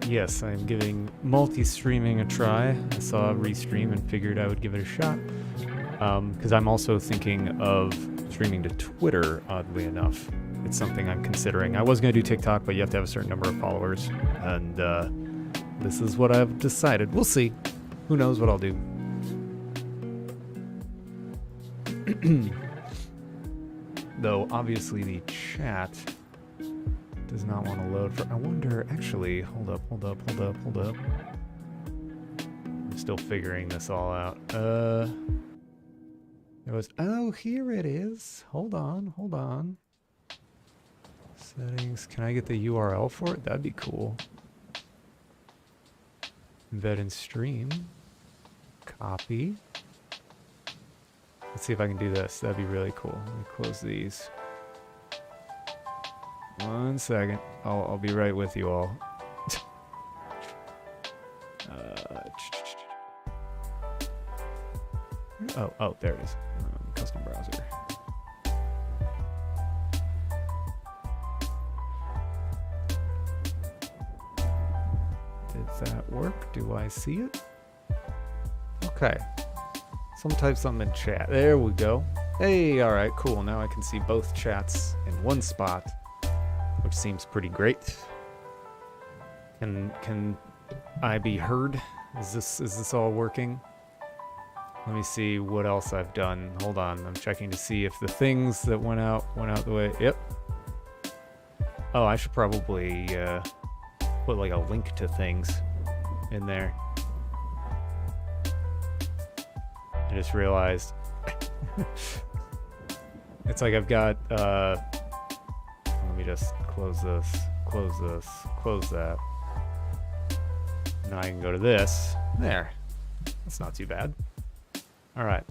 yes, I'm giving multi-streaming a try. I saw a restream and figured I would give it a shot. Because I'm also thinking of streaming to Twitter, oddly enough. It's something I'm considering. I was going to do TikTok, but you have to have a certain number of followers. And this is what I've decided. We'll see. Who knows what I'll do. Though, obviously, the chat does not want to load for... I wonder... Actually, hold up. I'm still figuring this all out. It was... Oh, here it is. Hold on. Settings. Can I get the URL for it? That'd be cool. Embed in stream. Copy. Let's see if I can do this. That'd be really cool. Let me close these. 1 second. I'll be right with you all. Oh, there it is. Custom browser. Did that work? Do I see it? Okay. Someone type something in chat. There we go. Hey, alright, cool. Now I can see both chats in one spot, which seems pretty great. Can I be heard? Is this all working? Let me see what else I've done. Hold on, I'm checking to see if the things that went out the way. Yep. Oh, I should probably put like a link to things in there. I just realized it's like I've got let me just close this, close that. Now I can go to this. There. That's not too bad. Alright.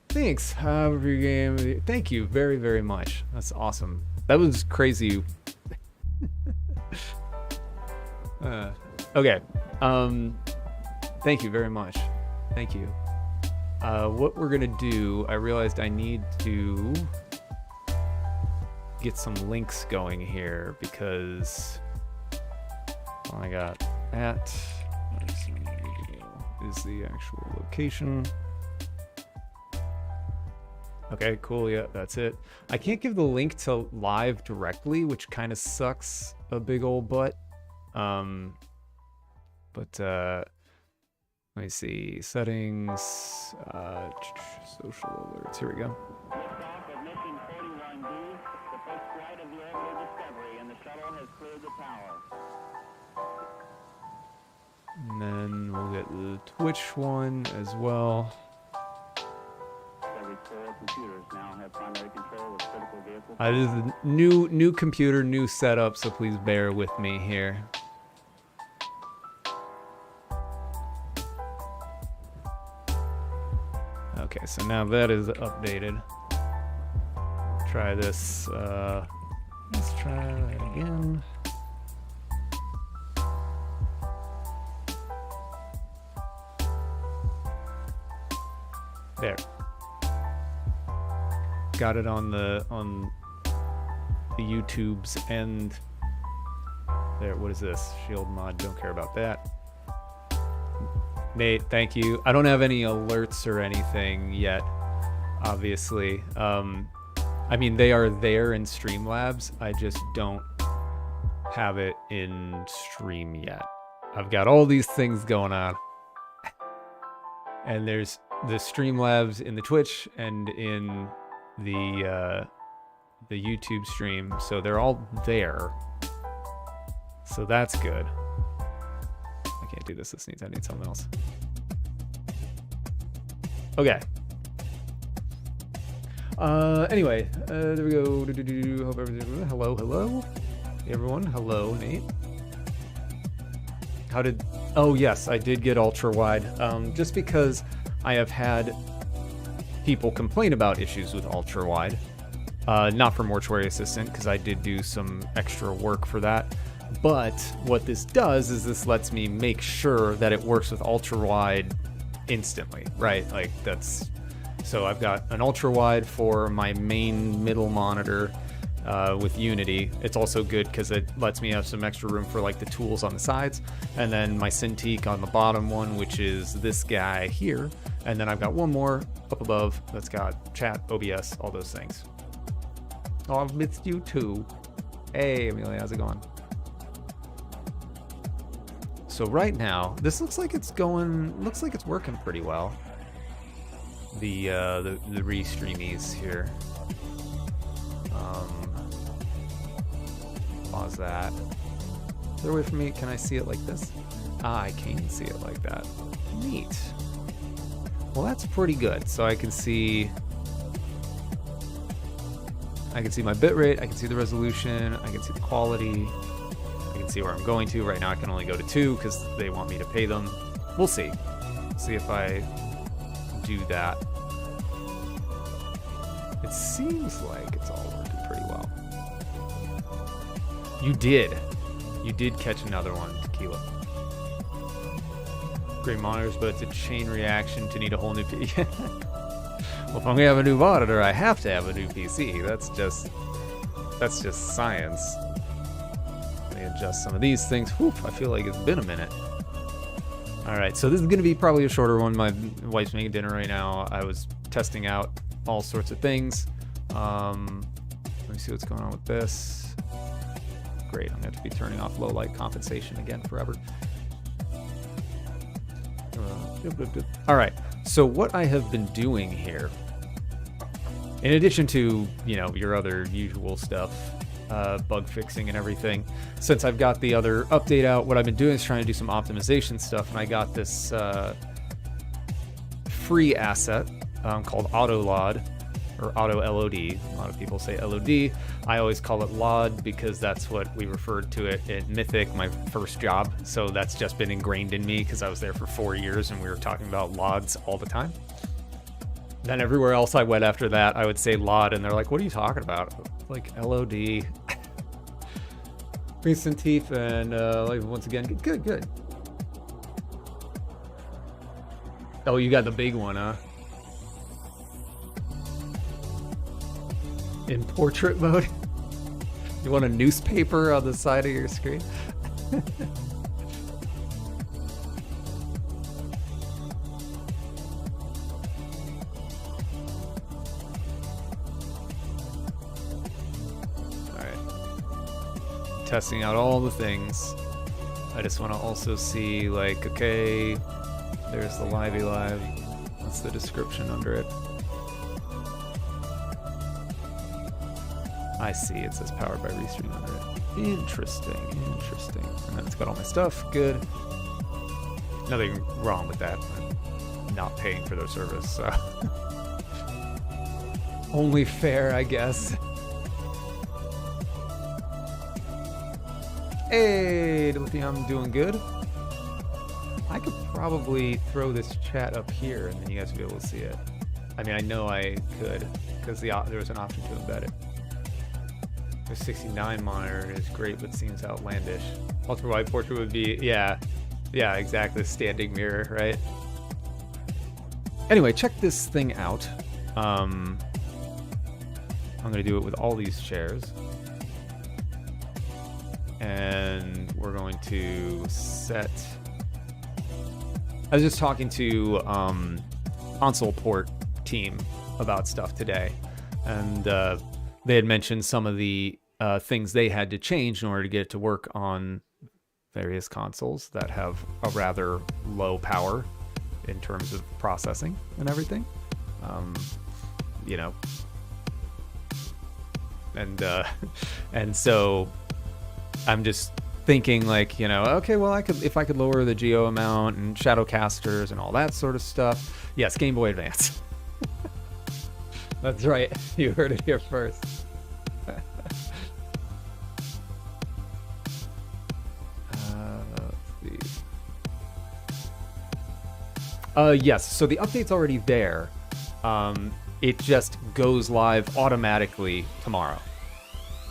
Thanks. Review game. Thank you very, very much. That's awesome. That was crazy. Okay. Thank you very much. Thank you. What we're gonna do, I realized I need to get some links going here because I got at is the actual location. Okay, cool. Yeah, that's it. I can't give the link to live directly, which kind of sucks a big old butt. Let me see. Settings. Social alerts. Here we go. And then we'll get the Twitch one as well. This is a new computer, new setup, so please bear with me here. Okay, so now that is updated. Try this. Let's try that again. There. Got it on the YouTube's end. There. What is this? Shield mod. Don't care about that. Nate, thank you. I don't have any alerts or anything yet, obviously. I mean, they are there in Streamlabs. I just don't have it in Stream yet. I've got all these things going on. And there's the Streamlabs in the Twitch and in the YouTube stream. So they're all there. So that's good. I can't do this. I need something else. Okay. Anyway, there we go. Hope everything. Hello. Hey everyone. Hello, Nate. How did? Oh yes, I did get ultra wide. Just because I have had people complain about issues with ultra wide. Not for Mortuary Assistant, because I did do some extra work for that. But what this does is this lets me make sure that it works with ultra wide instantly, right? Like that's, so I've got an ultra wide for my main middle monitor, with Unity. It's also good because it lets me have some extra room for like the tools on the sides, and then my Cintiq on the bottom one, which is this guy here, and then I've got one more up above that's got chat, OBS, all those things. Oh, I've missed you too. Hey, Amelia, how's it going? So right now, this looks like it's working pretty well. The restreamies here. Pause that. Is there a way for me? Can I see it like this? Ah, I can see it like that. Neat. Well, that's pretty good. So I can see my bitrate, I can see the resolution, I can see the quality, I can see where I'm going to. Right now I can only go to 2 because they want me to pay them. We'll see. See if I do that. It seems like it's all working pretty well. You did catch another one, Tequila. Great monitors, but it's a chain reaction to need a whole new PC. Well, if I'm gonna have a new monitor, I have to have a new PC. That's just science. Let me adjust some of these things. Whew, I feel like it's been a minute. All right, so this is gonna be probably a shorter one. My wife's making dinner right now. I was testing out all sorts of things. Let me see what's going on with this. Great, I'm going to have to be turning off low light compensation again forever. All right, so what I have been doing here, in addition to, your other usual stuff, bug fixing and everything, since I've got the other update out, what I've been doing is trying to do some optimization stuff, and I got this free asset called AutoLOD, or Auto LOD. A lot of people say LOD. I always call it LOD because that's what we referred to it at Mythic, my first job. So that's just been ingrained in me because I was there for 4 years and we were talking about LODs all the time. Then everywhere else I went after that, I would say LOD, and they're like, what are you talking about? Like LOD. Recent teeth, and once again, good. Oh, you got the big one, huh? In portrait mode? You want a newspaper on the side of your screen? Alright. Testing out all the things. I just want to also see, like, okay, there's the Livey Live. What's the description under it? I see, it says powered by Restream under it. Interesting. And then it's got all my stuff, good. Nothing wrong with that. I'm not paying for their service, so. Only fair, I guess. Hey, Lithium, doing good. I could probably throw this chat up here and then you guys will be able to see it. I mean, I know I could, because there was an option to embed it. The 69 monitor is great, but seems outlandish. Ultra wide portrait would be, yeah, exactly. Standing mirror, right? Anyway, check this thing out. I'm gonna do it with all these chairs, and we're going to set. I was just talking to console port team about stuff today, and they had mentioned some of the things they had to change in order to get it to work on various consoles that have a rather low power in terms of processing and everything. And so I'm just thinking, like, okay, well, if I could lower the geo amount and shadowcasters and all that sort of stuff. Yes, Game Boy Advance. That's right. You heard it here first. Let's see. Yes, so the update's already there. It just goes live automatically tomorrow.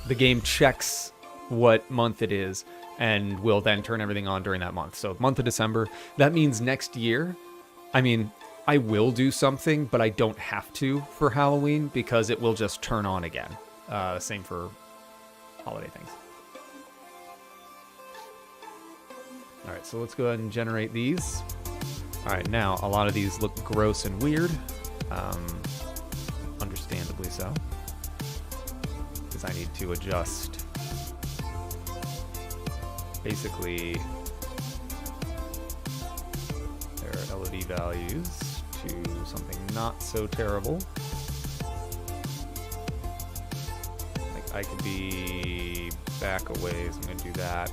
The game checks what month it is and will then turn everything on during that month. So month of December, that means next year, I mean, I will do something, but I don't have to for Halloween because it will just turn on again. Same for holiday things. All right, so let's go ahead and generate these. All right, now a lot of these look gross and weird, understandably so, because I need to adjust basically their LED values to something not so terrible. Like I could be back a ways, I'm gonna do that.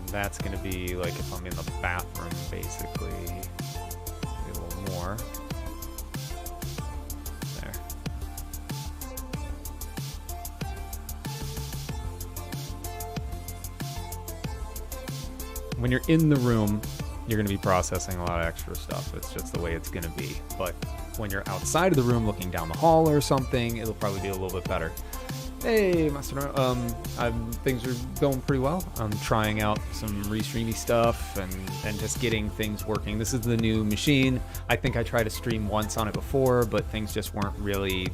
That's going to be like if I'm in the bathroom, basically. Maybe a little more. There. When you're in the room, you're going to be processing a lot of extra stuff. It's just the way it's going to be. But when you're outside of the room looking down the hall or something, it'll probably be a little bit better. Hey, Master. Things are going pretty well. I'm trying out some restreamy stuff and just getting things working. This is the new machine. I think I tried to stream once on it before, but things just weren't really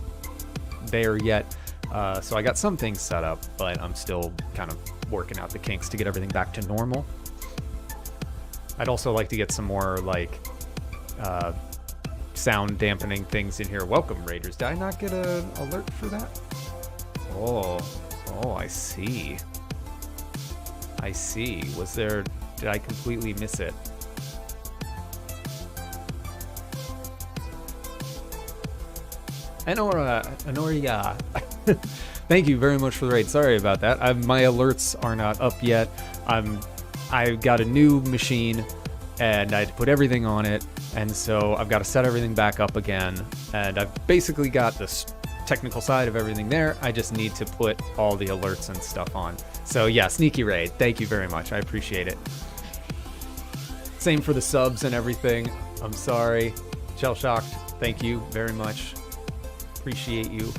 there yet. So I got some things set up, but I'm still kind of working out the kinks to get everything back to normal. I'd also like to get some more like sound dampening things in here. Welcome, Raiders. Did I not get an alert for that? Oh, I see. I see. Did I completely miss it? Anoria. Thank you very much for the raid. Sorry about that. My alerts are not up yet. I got a new machine and I had to put everything on it, and so I've got to set everything back up again, and I've basically got this technical side of everything there. I just need to put all the alerts and stuff on. So yeah, sneaky raid. Thank you very much. I appreciate it. Same for the subs and everything. I'm sorry. Shell shocked. Thank you very much. Appreciate you.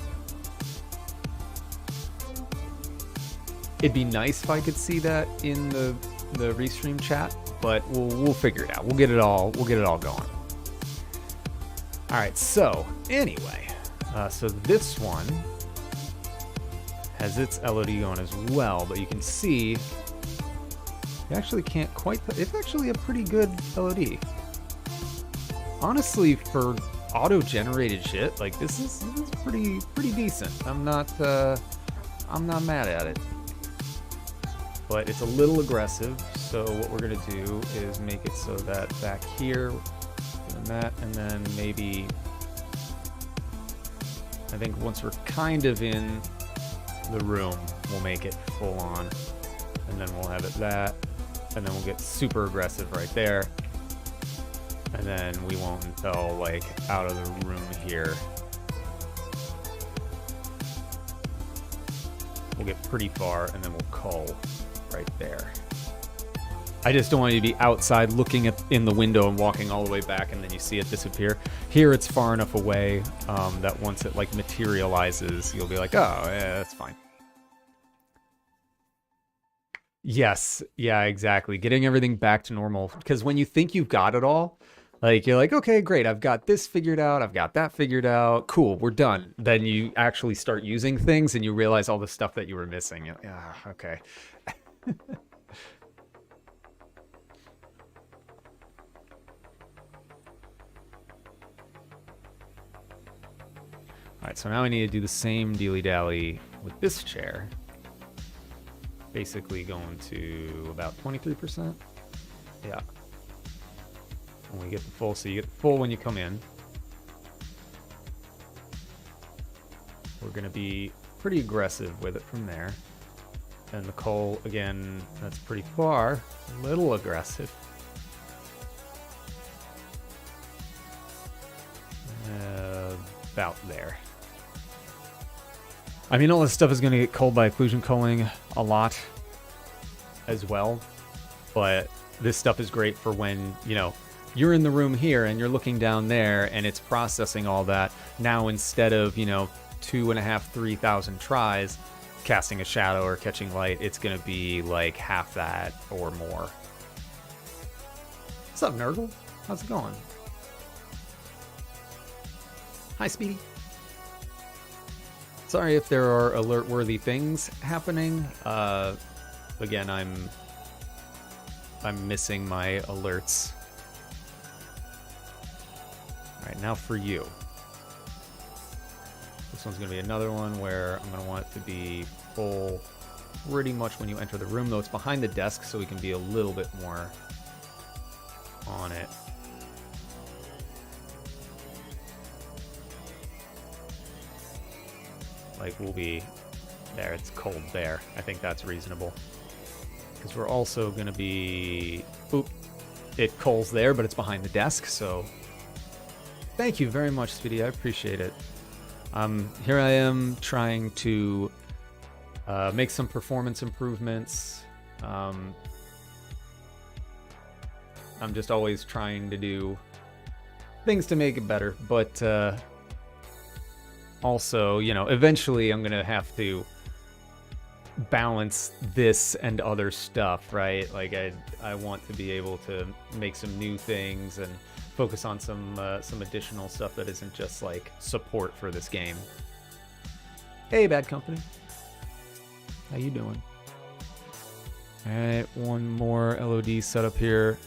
It'd be nice if I could see that in the restream chat, but we'll figure it out. We'll get it all going. All right. So anyway. So this one has its LED on as well, but you can see you actually can't quite. It's actually a pretty good LED. Honestly, for auto-generated shit, like this is pretty decent. I'm not mad at it, but it's a little aggressive. So what we're gonna do is make it so that back here, and that, and then maybe. I think once we're kind of in the room, we'll make it full on, and then we'll have it that, and then we'll get super aggressive right there, and then we won't until like out of the room here. We'll get pretty far, and then we'll cull right there. I just don't want you to be outside looking in the window and walking all the way back, and then you see it disappear. Here it's far enough away that once it like materializes, you'll be like, oh, yeah, that's fine. Yes, yeah, exactly. Getting everything back to normal, because when you think you've got it all, like you're like, okay, great, I've got this figured out, I've got that figured out, cool, we're done. Then you actually start using things and you realize all the stuff that you were missing. You're like, ah, okay. All right, so now I need to do the same dilly-dally with this chair. Basically going to about 23%. Yeah. When we get the full, so you get the full when you come in. We're gonna be pretty aggressive with it from there. And the coal, again, that's pretty far, a little aggressive. About there. I mean, all this stuff is going to get culled by occlusion culling a lot as well, but this stuff is great for when, you know, you're in the room here and you're looking down there and it's processing all that. Now, instead of, you know, 2,500, 3,000 tries casting a shadow or catching light, it's going to be like half that or more. What's up, Nurgle? How's it going? Hi, Speedy. Sorry if there are alert-worthy things happening. Again, I'm missing my alerts. All right, now for you. This one's going to be another one where I'm going to want it to be full pretty much when you enter the room, though it's behind the desk, so we can be a little bit more on it. Like, we'll be there. It's cold there. I think that's reasonable. Because we're also going to be... Oop. It coals there, but it's behind the desk, so... Thank you very much, Speedy. I appreciate it. Here I am trying to make some performance improvements. I'm just always trying to do things to make it better, but also, you know, eventually I'm gonna have to balance this and other stuff, right? Like I want to be able to make some new things and focus on some additional stuff that isn't just like support for this game. Hey, Bad Company. How you doing? All right, one more LOD setup here.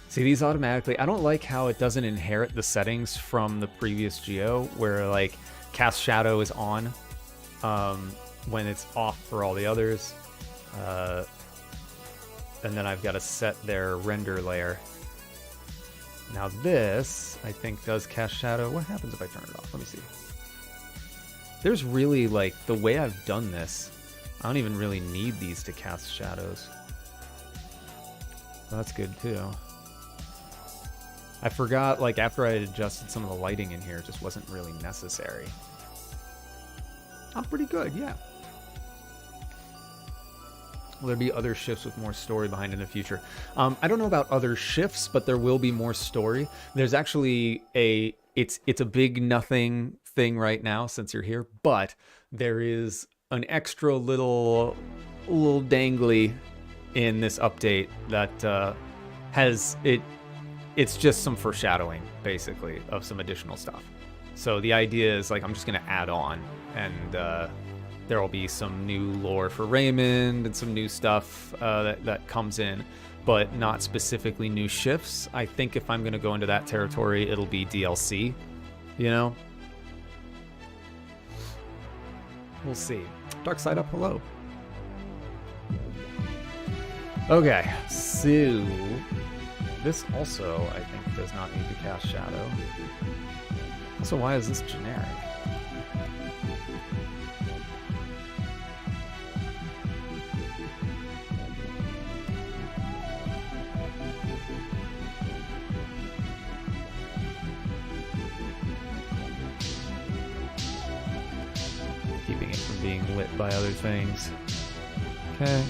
See, these automatically, I don't like how it doesn't inherit the settings from the previous Geo, where like Cast Shadow is on when it's off for all the others. And then I've got to set their render layer. Now this, I think, does Cast Shadow. What happens if I turn it off? Let me see. There's really, like, the way I've done this, I don't even really need these to cast shadows. Well, that's good, too. I forgot, like, after I had adjusted some of the lighting in here, it just wasn't really necessary. I'm pretty good, yeah. Will there be other shifts with more story behind in the future? I don't know about other shifts, but there will be more story. There's actually it's a big nothing thing right now since you're here, but there is an extra little dangly in this update that it's just some foreshadowing, basically, of some additional stuff. So the idea is, like, I'm just going to add on, and there will be some new lore for Raymond and some new stuff that comes in, but not specifically new shifts. I think if I'm going to go into that territory, it'll be DLC, you know? We'll see. Dark Side Up, hello. Okay, so this also, I think, does not need to cast Shadow. So why is this generic? Keeping it from being lit by other things. Okay.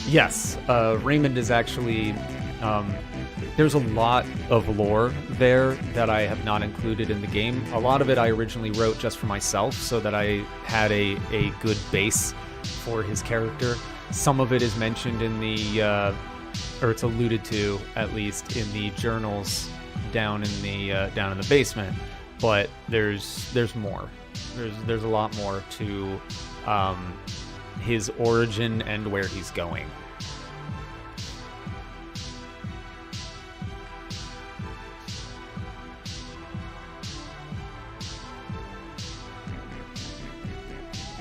Yes, Raymond is actually, there's a lot of lore there that I have not included in the game. A lot of it I originally wrote just for myself so that I had a good base for his character. Some of it is mentioned in the, or it's alluded to at least in the journals down in the basement. But there's more. There's a lot more to his origin and where he's going.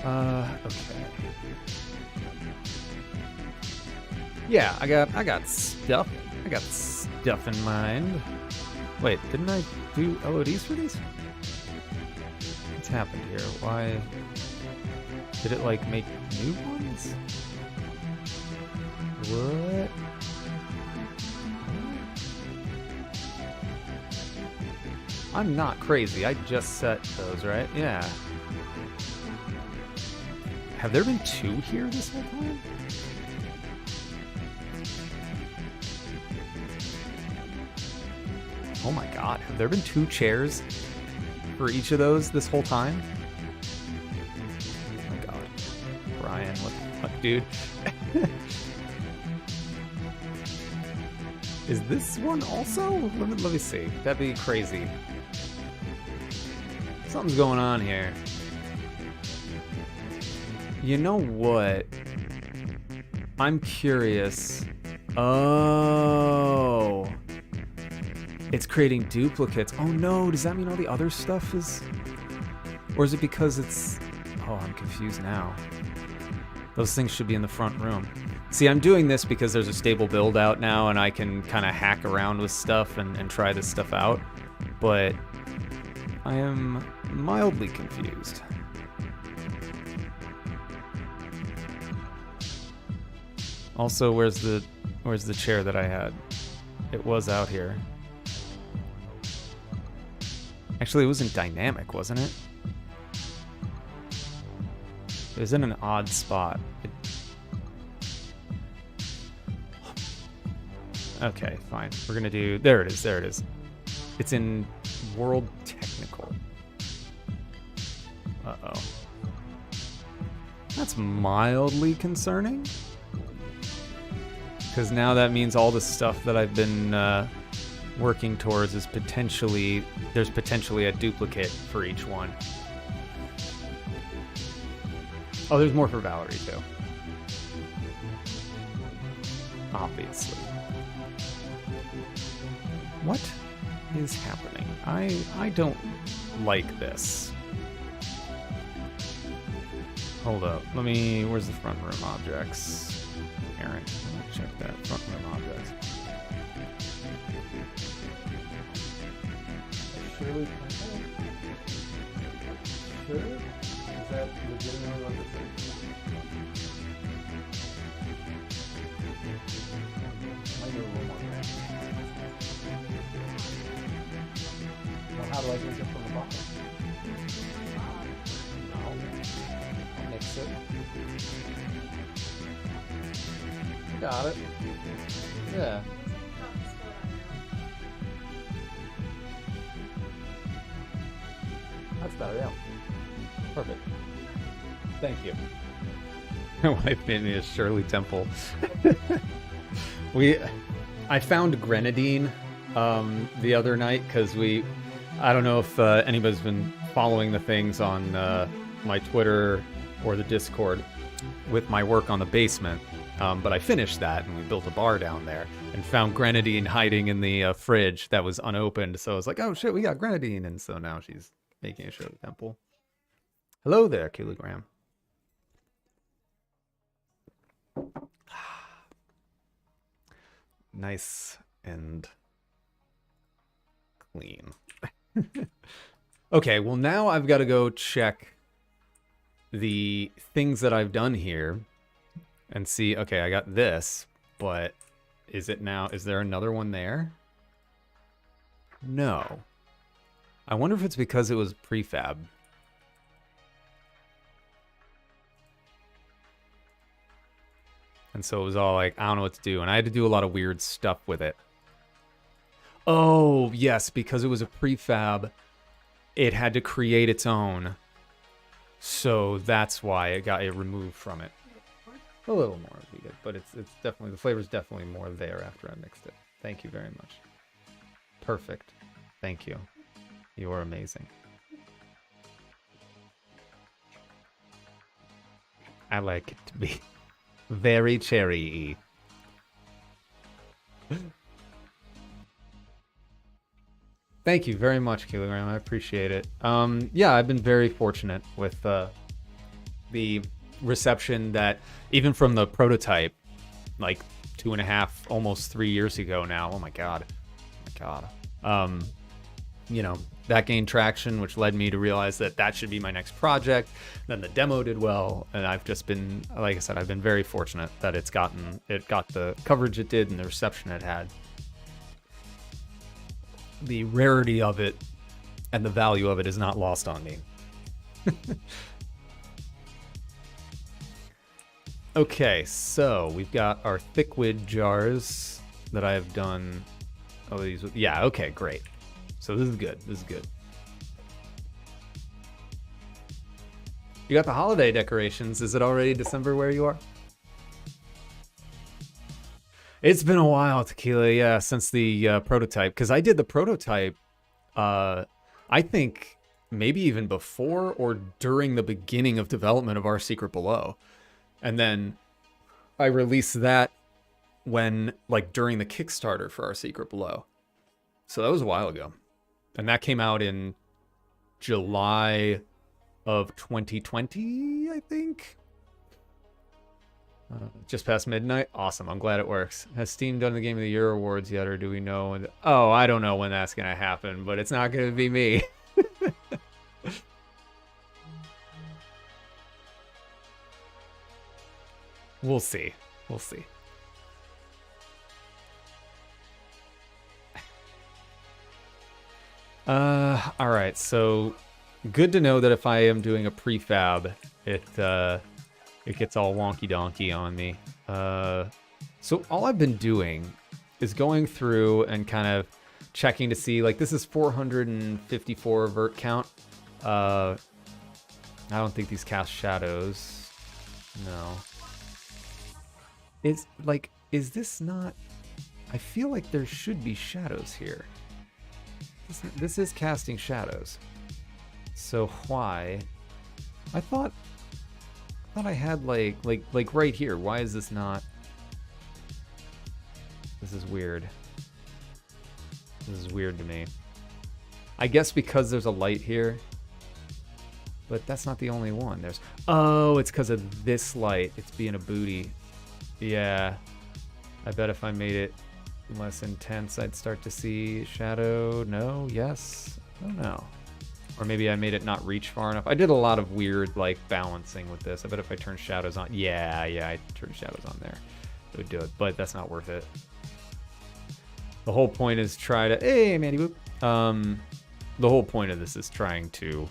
Okay. Yeah, I got stuff. I got stuff in mind. Wait, didn't I do LODs for these? What's happened here? Why did it like make new ones? What? I'm not crazy. I just set those, right? Yeah. Have there been two here this whole time? Oh my god, have there been two chairs for each of those this whole time? Oh my god. Brian, what the fuck, dude? Is this one also? Let me see. That'd be crazy. Something's going on here. You know what? I'm curious. Oh. It's creating duplicates. Oh no, does that mean all the other stuff is... Or is it because it's... Oh, I'm confused now. Those things should be in the front room. See, I'm doing this because there's a stable build out now and I can kind of hack around with stuff and try this stuff out. But I am mildly confused. Also, where's the chair that I had? It was out here. Actually, it wasn't dynamic, wasn't it? It was in an odd spot. Okay, fine. We're gonna do... There it is, there it is. It's in World Technical. Uh-oh. That's mildly concerning. Because now that means all the stuff that I've been working towards is potentially... There's potentially a duplicate for each one. Oh, there's more for Valerie, too. Obviously. What is happening? I don't like this. Hold up. Let me... Where's the front room objects? Aaron, check that. Front room objects. Surely... Sure? Is that legitimately what this is? Might do a little more there. Well, how do I drink it from the bottom? No. I'll mix it. Got it. Yeah. That's better, yeah. Perfect. Thank you. My wife made me a Shirley Temple. I found grenadine the other night because I don't know if anybody's been following the things on my Twitter or the Discord with my work on the basement. But I finished that and we built a bar down there and found grenadine hiding in the fridge that was unopened. So I was like, oh shit, we got grenadine. And so now she's making a Shirley Temple. Hello there, Kilogram. Nice and clean. Okay, well now I've got to go check the things that I've done here and see, okay, I got this, but is there another one there? No. I wonder if it's because it was prefab. And so it was all like, I don't know what to do. And I had to do a lot of weird stuff with it. Oh, yes, because it was a prefab, it had to create its own. So that's why it got it removed from it. A little more would be good, but it's definitely, the flavor's definitely more there after I mixed it. Thank you very much. Perfect. Thank you. You are amazing. I like it to be very cherry-y. Thank you very much, Kilogram. I appreciate it. Yeah, I've been very fortunate with the reception that, even from the prototype, like 2.5, almost 3 years ago now. Oh my god. Oh my god. You know, that gained traction, which led me to realize that that should be my next project. Then the demo did well, and I've just been, like I said, I've been very fortunate that it got the coverage it did and the reception it had. The rarity of it and the value of it is not lost on me. Okay, so we've got our thickwid jars that I have done. Oh, these, yeah, okay, great. So this is good. This is good. You got the holiday decorations. Is it already December where you are? It's been a while, Tequila, yeah, since the prototype. Because I did the prototype, I think maybe even before or during the beginning of development of Our Secret Below. And then I released that when, like, during the Kickstarter for Our Secret Below. So that was a while ago. And that came out in July of 2020, I think. Just past midnight. Awesome. I'm glad it works. Has Steam done the Game of the Year awards yet, or do we know? Oh, I don't know when that's going to happen, but it's not going to be me. We'll see. We'll see. All right. So good to know that if I am doing a prefab, it gets all wonky donkey on me. So all I've been doing is going through and kind of checking to see, like, this is 454 vert count. I don't think these cast shadows. No. Is this not? I feel like there should be shadows here. This is casting shadows. So why? I thought I had like right here. Why is this not? This is weird. This is weird to me. I guess because there's a light here. But that's not the only one. Oh, it's because of this light. It's being a booty. Yeah. I bet if I made it less intense, I'd start to see shadow. No, yes. I don't know. Or maybe I made it not reach far enough. I did a lot of weird, like, balancing with this. I bet if I turned shadows on... Yeah, I turned shadows on there. It would do it, but that's not worth it. The whole point is try to... Hey, Mandy Boop. The whole point of this is trying to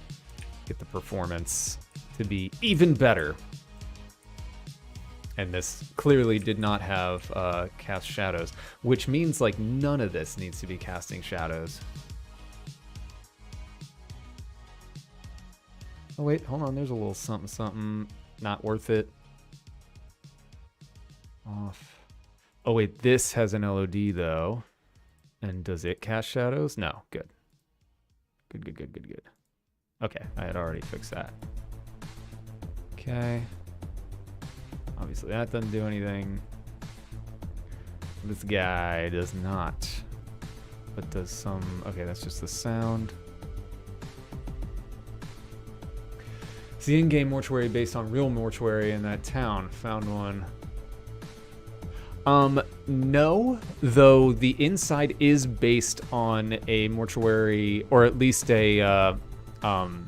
get the performance to be even better. And this clearly did not have cast shadows, which means, like, none of this needs to be casting shadows. Oh, wait, hold on. There's a little something. Not worth it. Off. Oh, wait, this has an LOD, though. And does it cast shadows? No. Good. Good. Okay, I had already fixed that. Okay. Obviously, that doesn't do anything. This guy does not. But does some... Okay, that's just the sound. It's the in-game mortuary based on real mortuary in that town. Found one. No, though the inside is based on a mortuary, or at least a an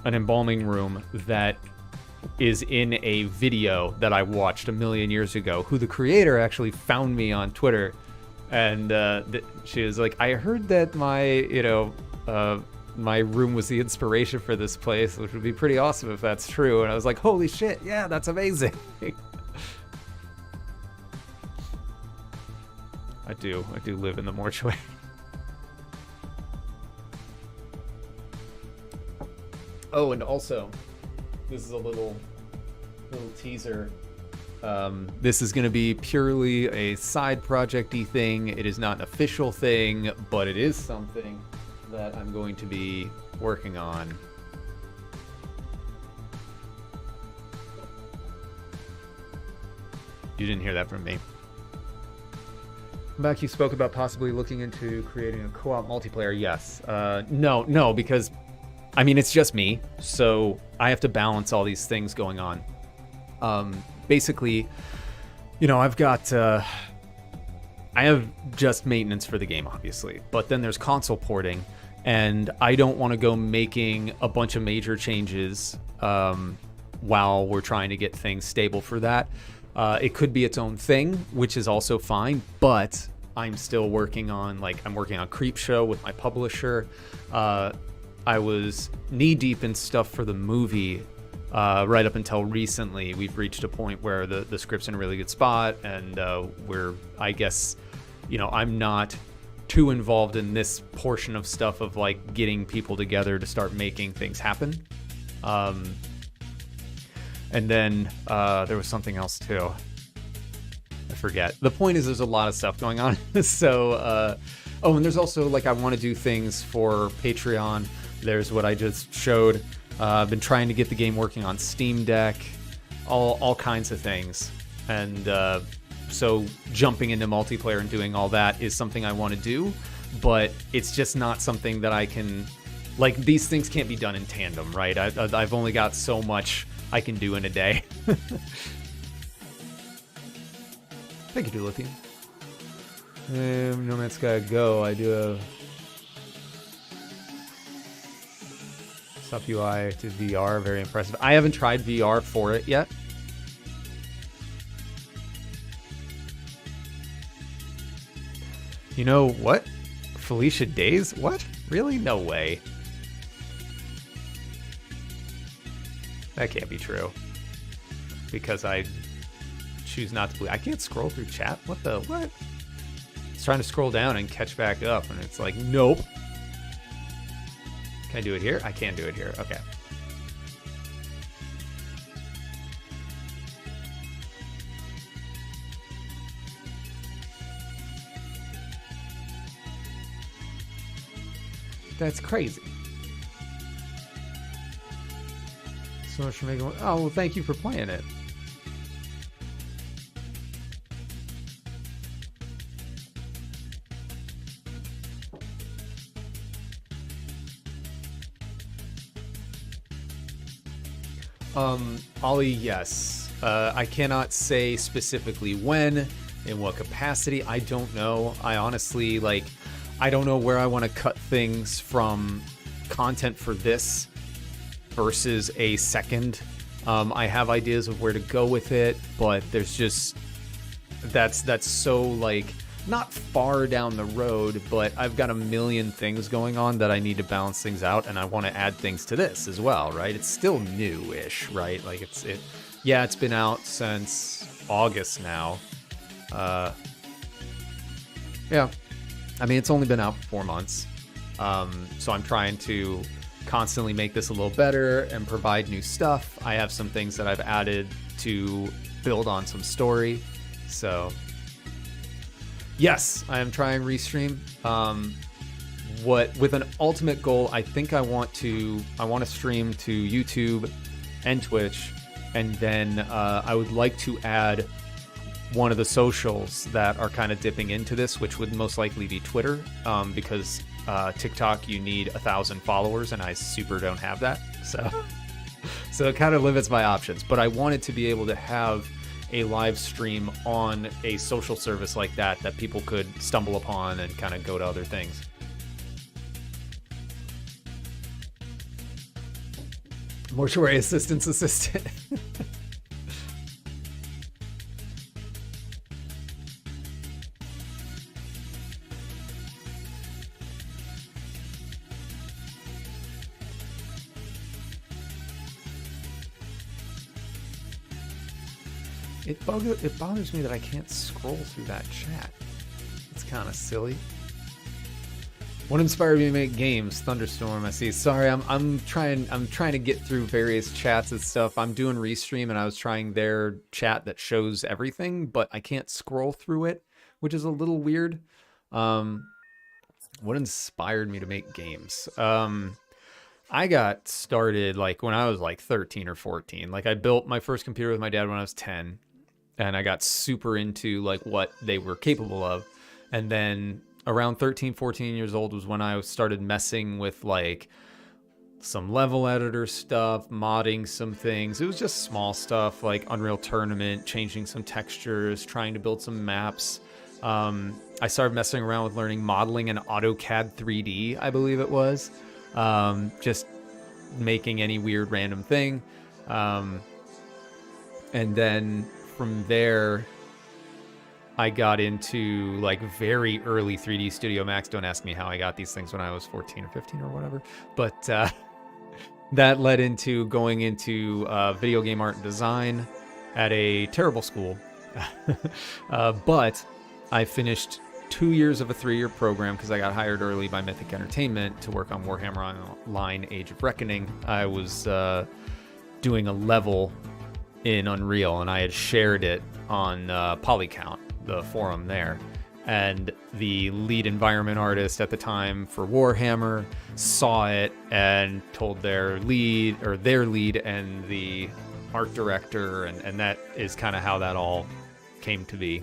embalming room that is in a video that I watched a million years ago, who the creator actually found me on Twitter, and she was like, I heard that my room was the inspiration for this place, which would be pretty awesome if that's true. And I was like, holy shit, yeah, that's amazing. I do live in the mortuary. Oh, and also, this is a little teaser. This is going to be purely a side project-y thing. It is not an official thing, but it is something that I'm going to be working on. You didn't hear that from me. Back, you spoke about possibly looking into creating a co-op multiplayer. Yes. No, because, I mean, it's just me, so I have to balance all these things going on. Basically, I've got... I have just maintenance for the game, obviously, but then there's console porting, and I don't want to go making a bunch of major changes while we're trying to get things stable for that. It could be its own thing, which is also fine, but I'm still working on, I'm working on Creepshow with my publisher. I was knee-deep in stuff for the movie right up until recently. We've reached a point where the script's in a really good spot, and I guess, I'm not too involved in this portion of stuff of, getting people together to start making things happen. And then there was something else too. I forget. The point is there's a lot of stuff going on. So, oh, and there's also, like, I want to do things for Patreon. There's what I just showed. I've been trying to get the game working on Steam Deck, all kinds of things. And so jumping into multiplayer and doing all that is something I want to do, but it's just not something that I can, like, these things can't be done in tandem, right? I've only got so much I can do in a day. Thank you, Dulithian. No Man's Sky Go, I do have Sub UI to VR, very impressive. I haven't tried VR for it yet. You know what? Felicia Days? What? Really? No way. That can't be true. Because I choose not to believe. I can't scroll through chat? What the? What? I was trying to scroll down and catch back up, and it's like, nope. Can I do it here? I can't do it here. Okay. That's crazy. So much for making one. Oh, well, thank you for playing it. Ollie, yes. I cannot say specifically when, in what capacity. I don't know. I honestly, like, I don't know where I want to cut things from content for this versus a second. I have ideas of where to go with it, but there's just, that's so, like, not far down the road, but I've got a million things going on that I need to balance things out, and I want to add things to this as well, right? It's still new-ish, right? Like, yeah, it's been out since August now. Yeah. I mean, it's only been out for 4 months. So I'm trying to constantly make this a little better and provide new stuff. I have some things that I've added to build on some story. So yes, I am trying Restream. With an ultimate goal, I think I want to stream to YouTube and Twitch, and then I would like to add one of the socials that are kind of dipping into this, which would most likely be Twitter, because TikTok, you need 1,000 followers, and I super don't have that. So it kind of limits my options. But I wanted to be able to have a live stream on a social service like that people could stumble upon and kind of go to other things. Mortuary assistant. It bothers me that I can't scroll through that chat. It's kind of silly. What inspired me to make games? Thunderstorm. I see. Sorry, I'm trying to get through various chats and stuff. I'm doing Restream, and I was trying their chat that shows everything, but I can't scroll through it, which is a little weird. What inspired me to make games? I got started like when I was like 13 or 14. Like I built my first computer with my dad when I was 10, and I got super into like what they were capable of. And then around 13, 14 years old was when I started messing with like some level editor stuff, modding some things. It was just small stuff like Unreal Tournament, changing some textures, trying to build some maps. I started messing around with learning modeling in AutoCAD 3D, I believe it was. Just making any weird random thing. And then from there, I got into like very early 3D Studio Max. Don't ask me how I got these things when I was 14 or 15 or whatever. But that led into going into video game art and design at a terrible school. But I finished 2 years of a 3-year program because I got hired early by Mythic Entertainment to work on Warhammer Online Age of Reckoning. I was doing a level in Unreal, and I had shared it on Polycount. the forum there. And the lead environment artist at the time for Warhammer saw it and told their lead and the art director, and that is kind of how that all came to be.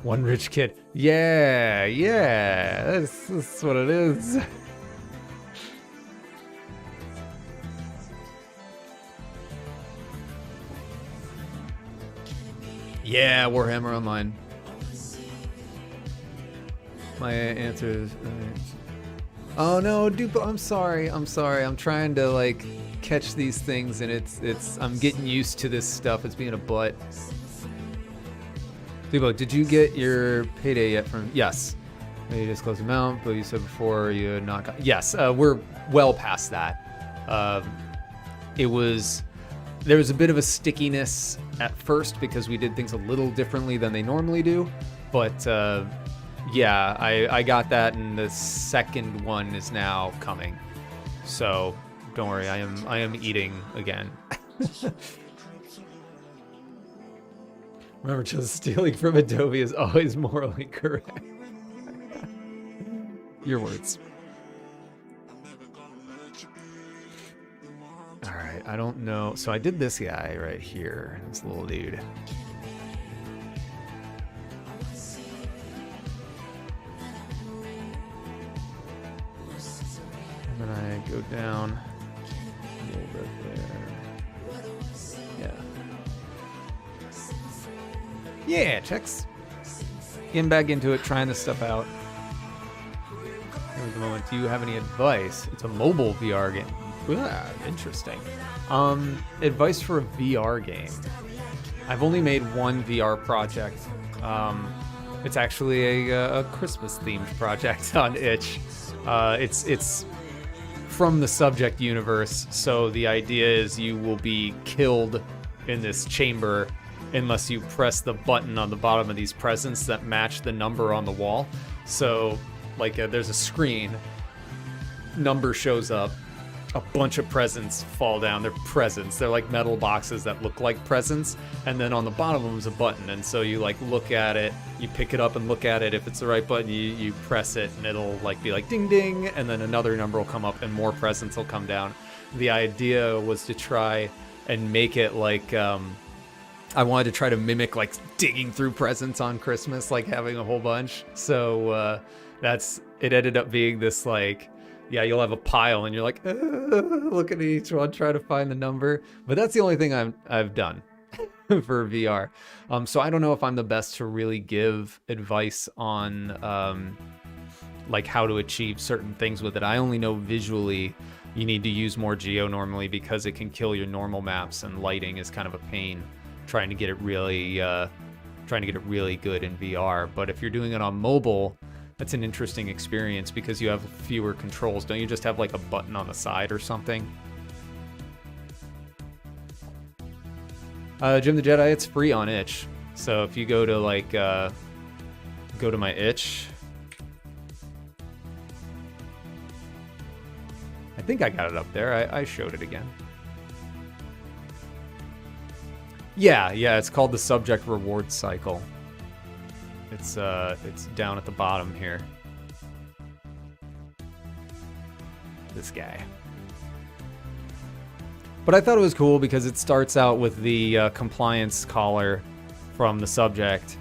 One rich kid. Yeah, that's what it is. Yeah, Warhammer Online. My answer is... Oh no, Dupo, I'm sorry. I'm trying to, like, catch these things, and I'm getting used to this stuff. It's being a butt. Dupo, did you get your payday yet from... Yes. You just closed the amount, but you said before you had not got... Yes, we're well past that. There was a bit of a stickiness at first because we did things a little differently than they normally do, but yeah, I got that, and the second one is now coming. So don't worry, I am eating again. Remember, just stealing from Adobe is always morally correct. Your words. Alright, I don't know. So I did this guy right here, this little dude. And then I go down a little bit there. Yeah. Yeah, checks. Getting back into it, trying this stuff out. Here's the moment. Do you have any advice? It's a mobile VR game. Yeah, interesting. Advice for a VR game. I've only made one VR project. It's actually a Christmas-themed project on itch. It's from the subject universe, so the idea is you will be killed in this chamber unless you press the button on the bottom of these presents that match the number on the wall. So, like, there's a screen, number shows up, a bunch of presents fall down. They're presents. They're like metal boxes that look like presents. And then on the bottom of them is a button. And so you like look at it, you pick it up and look at it. If it's the right button, you press it and it'll like be like ding ding. And then another number will come up and more presents will come down. The idea was to try and make it like, I wanted to try to mimic like digging through presents on Christmas, like having a whole bunch. So it ended up being this like, yeah, you'll have a pile and you're like, look at each one, try to find the number. But that's the only thing I've done for VR. So I don't know if I'm the best to really give advice on like how to achieve certain things with it. I only know visually you need to use more geo normally because it can kill your normal maps, and lighting is kind of a pain trying to get it really good in VR. But if you're doing it on mobile, that's an interesting experience because you have fewer controls. Don't you just have like a button on the side or something? Jim the Jedi, it's free on itch. So if you go to like, go to my itch. I think I got it up there. I showed it again. Yeah, it's called the Subject Reward Cycle. It's down at the bottom here. This guy. But I thought it was cool because it starts out with the compliance collar from the subject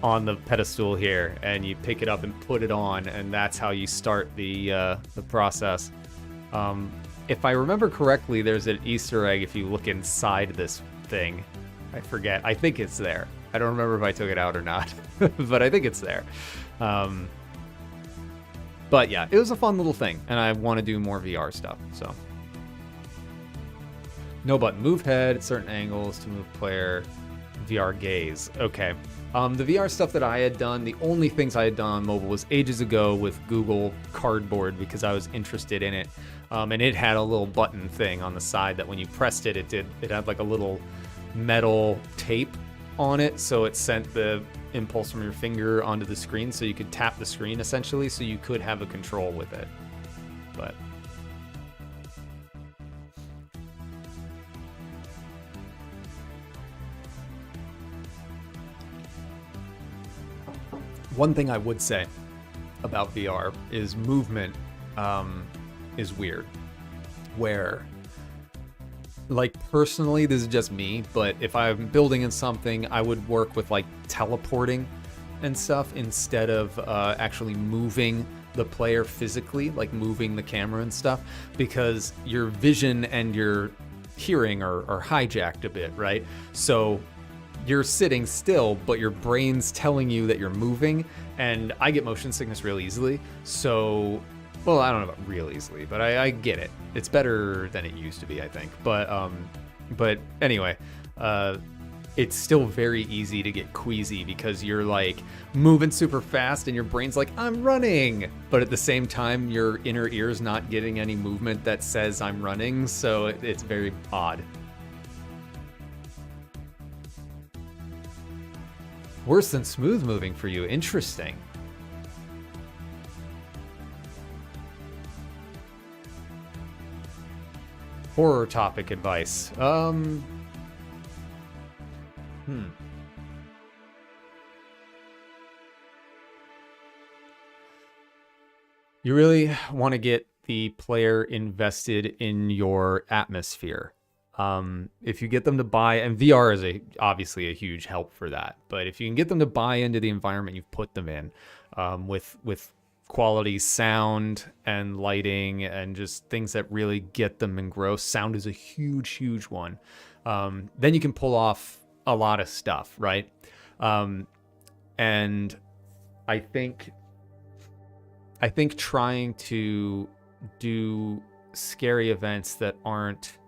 on the pedestal here, and you pick it up and put it on, and that's how you start the process. If I remember correctly, there's an Easter egg if you look inside this thing. I forget. I think it's there. I don't remember if I took it out or not, but I think it's there. But yeah, it was a fun little thing, and I want to do more VR stuff, so. No button. Move head at certain angles to move player. VR gaze. Okay. The VR stuff that I had done, the only things I had done on mobile was ages ago with Google Cardboard because I was interested in it. And it had a little button thing on the side that when you pressed it, it had like a little metal tape on it, so it sent the impulse from your finger onto the screen, so you could tap the screen essentially, so you could have a control with it. But One thing I would say about VR is movement is weird. Where, like, personally, this is just me, but if I'm building in something, I would work with like teleporting and stuff instead of actually moving the player physically, like moving the camera and stuff, because your vision and your hearing are hijacked a bit, right? So you're sitting still, but your brain's telling you that you're moving, and I get motion sickness real easily. So, well, I don't know about real easily, but I get it. It's better than it used to be, I think. But anyway, it's still very easy to get queasy because you're like moving super fast and your brain's like, I'm running. But at the same time, your inner ear's not getting any movement that says I'm running. So it's very odd. Worse than smooth moving for you. Interesting. Horror topic advice. You really want to get the player invested in your atmosphere. If you get them to buy, and VR is obviously a huge help for that, but if you can get them to buy into the environment you've put them in, with quality sound and lighting and just things that really get them engrossed. Sound is a huge one. Then you can pull off a lot of stuff, right? And I think trying to do scary events that aren't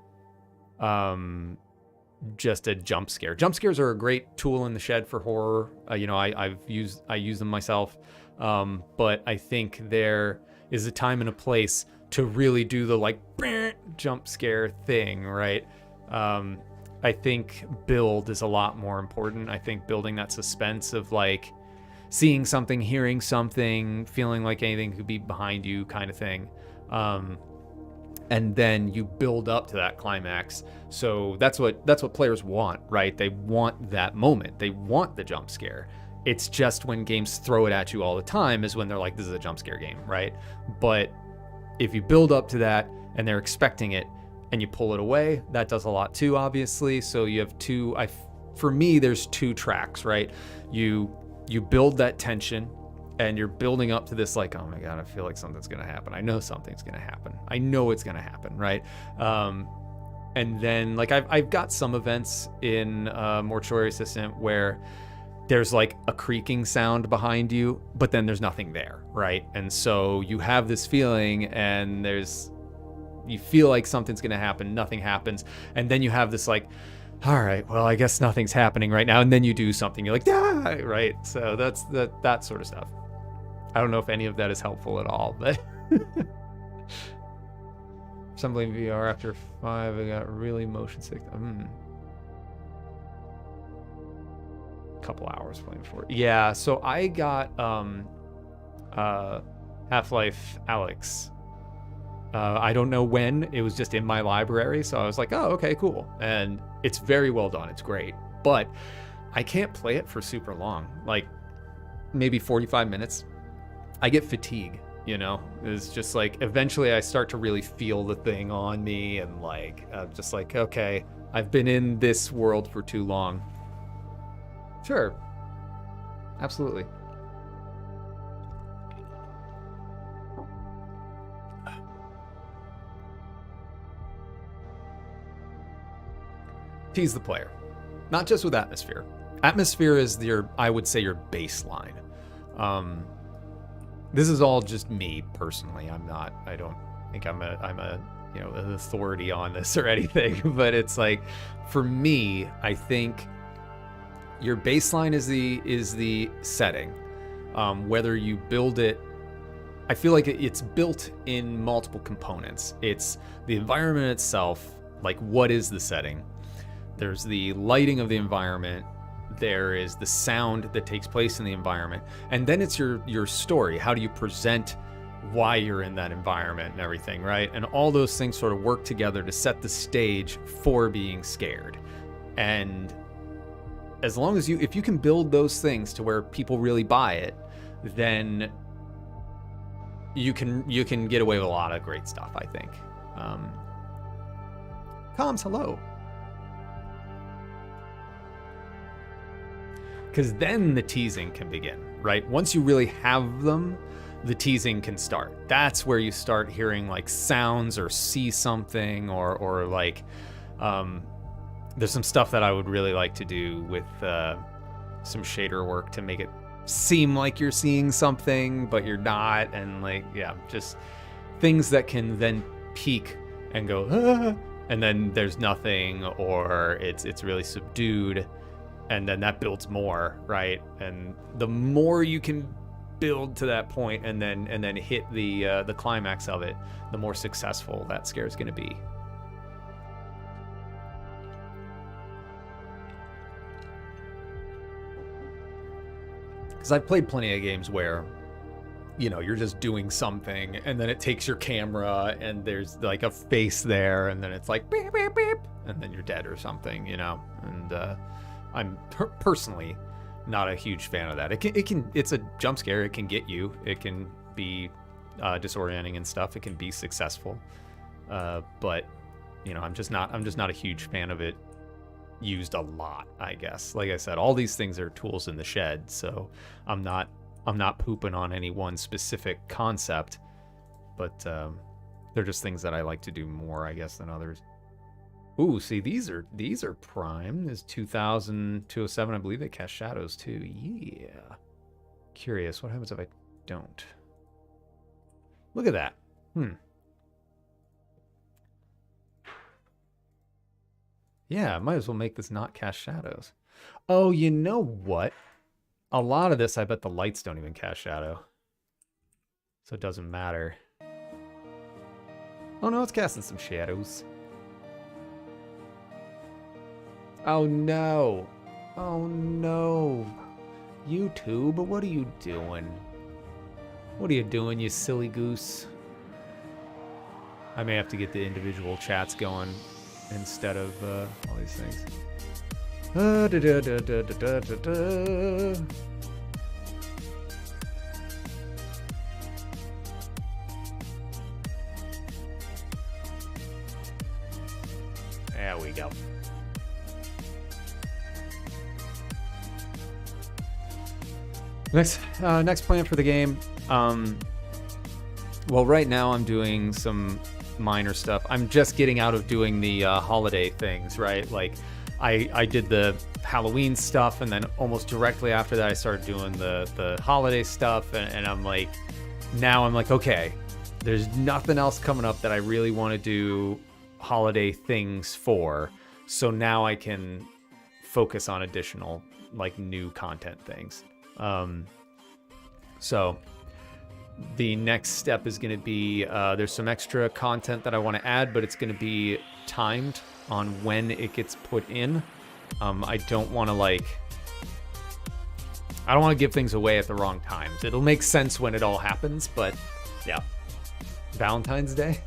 just a jump scare. Jump scares are a great tool in the shed for horror. I use them myself. But I think there is a time and a place to really do the like jump scare thing, right? I think build is a lot more important. I think building that suspense of like seeing something, hearing something, feeling like anything could be behind you kind of thing. And then you build up to that climax. So that's what players want, right? They want that moment. They want the jump scare. It's just when games throw it at you all the time is when they're like, this is a jump scare game, right? But if you build up to that and they're expecting it and you pull it away, that does a lot too, obviously. So you have for me, there's two tracks, right? You build that tension and you're building up to this like, oh my God, I feel like something's going to happen. I know something's going to happen. I know it's going to happen, right? And then like I've got some events in Mortuary Assistant where there's like a creaking sound behind you, but then there's nothing there, right? And so you have this feeling and you feel like something's going to happen, nothing happens. And then you have this like, all right, well, I guess nothing's happening right now. And then you do something, you're like, ah, right? So that's that sort of stuff. I don't know if any of that is helpful at all, but assembling VR after 5, I got really motion sick. Couple hours playing for it. Yeah, so I got Half-Life Alyx. I don't know when. It was just in my library, so I was like, oh, okay, cool. And it's very well done. It's great. But I can't play it for super long. Like, maybe 45 minutes. I get fatigue, you know? It's just like, eventually I start to really feel the thing on me, and like, I'm just like, okay, I've been in this world for too long. Sure. Absolutely. Tease the player. Not just with atmosphere. Atmosphere is I would say your baseline. This is all just me personally. I don't think I'm a an authority on this or anything, but it's like, for me, I think your baseline is the setting. Whether you build it, I feel like it's built in multiple components. It's the environment itself, like what is the setting? There's the lighting of the environment. There is the sound that takes place in the environment. And then it's your story. How do you present why you're in that environment and everything, right? And all those things sort of work together to set the stage for being scared. And as long as if you can build those things to where people really buy it, then you can get away with a lot of great stuff, I think. Comms, hello. Because then the teasing can begin, right? Once you really have them, the teasing can start. That's where you start hearing like sounds or see something, or like there's some stuff that I would really like to do with some shader work to make it seem like you're seeing something, but you're not, and like, yeah, just things that can then peak and go, ah, and then there's nothing, or it's really subdued, and then that builds more, right? And the more you can build to that point and then hit the climax of it, the more successful that scare is going to be. Because I've played plenty of games where, you know, you're just doing something and then it takes your camera and there's like a face there and then it's like beep beep beep and then you're dead or something, you know. And I'm personally not a huge fan of that. It's a jump scare. It can get you. It can be disorienting and stuff. It can be successful, but you know, I'm just not a huge fan of it used a lot, I guess. Like I said, all these things are tools in the shed, so I'm not pooping on any one specific concept, but they're just things that I like to do more, I guess, than others. Ooh, see, these are prime. There's 2000, 207. I believe they cast shadows too. Yeah. Curious, what happens if I don't? Look at that. Yeah, might as well make this not cast shadows. Oh, you know what? A lot of this, I bet the lights don't even cast shadow. So it doesn't matter. Oh no, it's casting some shadows. Oh no. Oh no. YouTube, what are you doing? What are you doing, you silly goose? I may have to get the individual chats going instead of all these things. There we go. Next plan for the game. Well, right now I'm doing some minor stuff. I'm just getting out of doing the holiday things, right? Like I did the Halloween stuff, and then almost directly after that I started doing the holiday stuff, and I'm like, now I'm like, okay, there's nothing else coming up that I really want to do holiday things for, so now I can focus on additional like new content things. So the next step is going to be, there's some extra content that I want to add, but it's going to be timed on when it gets put in. I don't want to give things away at the wrong times. It'll make sense when it all happens, but yeah. Valentine's Day.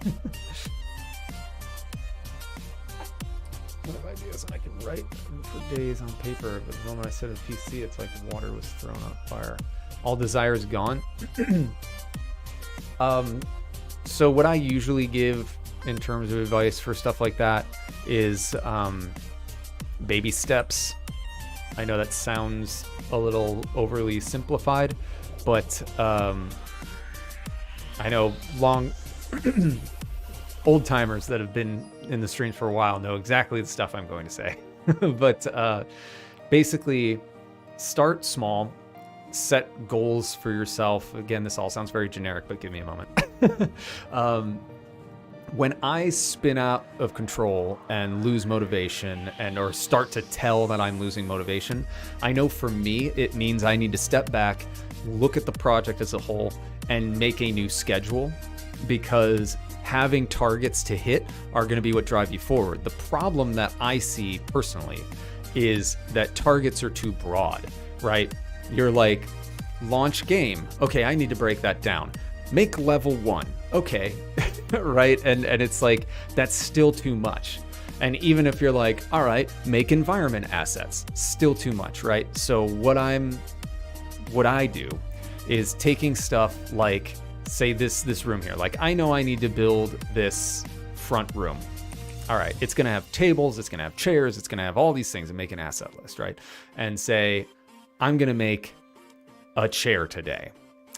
What have ideas I can write for days on paper, but the moment I set a PC, it's like water was thrown on fire. All desire is gone. So what I usually give in terms of advice for stuff like that is baby steps. I know that sounds a little overly simplified, but I know old timers that have been in the streams for a while know exactly the stuff I'm going to say. But basically, start small. Set goals for yourself. Again, this all sounds very generic, but give me a moment. When I spin out of control and lose motivation or start to tell that I'm losing motivation, I know for me, it means I need to step back, look at the project as a whole, and make a new schedule, because having targets to hit are going to be what drive you forward. The problem that I see personally is that targets are too broad, right? You're like, launch game. Okay, I need to break that down. Make level 1. Okay, right? And it's like, that's still too much. And even if you're like, all right, make environment assets, still too much, right? So what I do is taking stuff like, say this room here. Like, I know I need to build this front room. All right, it's gonna have tables, it's gonna have chairs, it's gonna have all these things, and make an asset list, right? And say, I'm gonna make a chair today.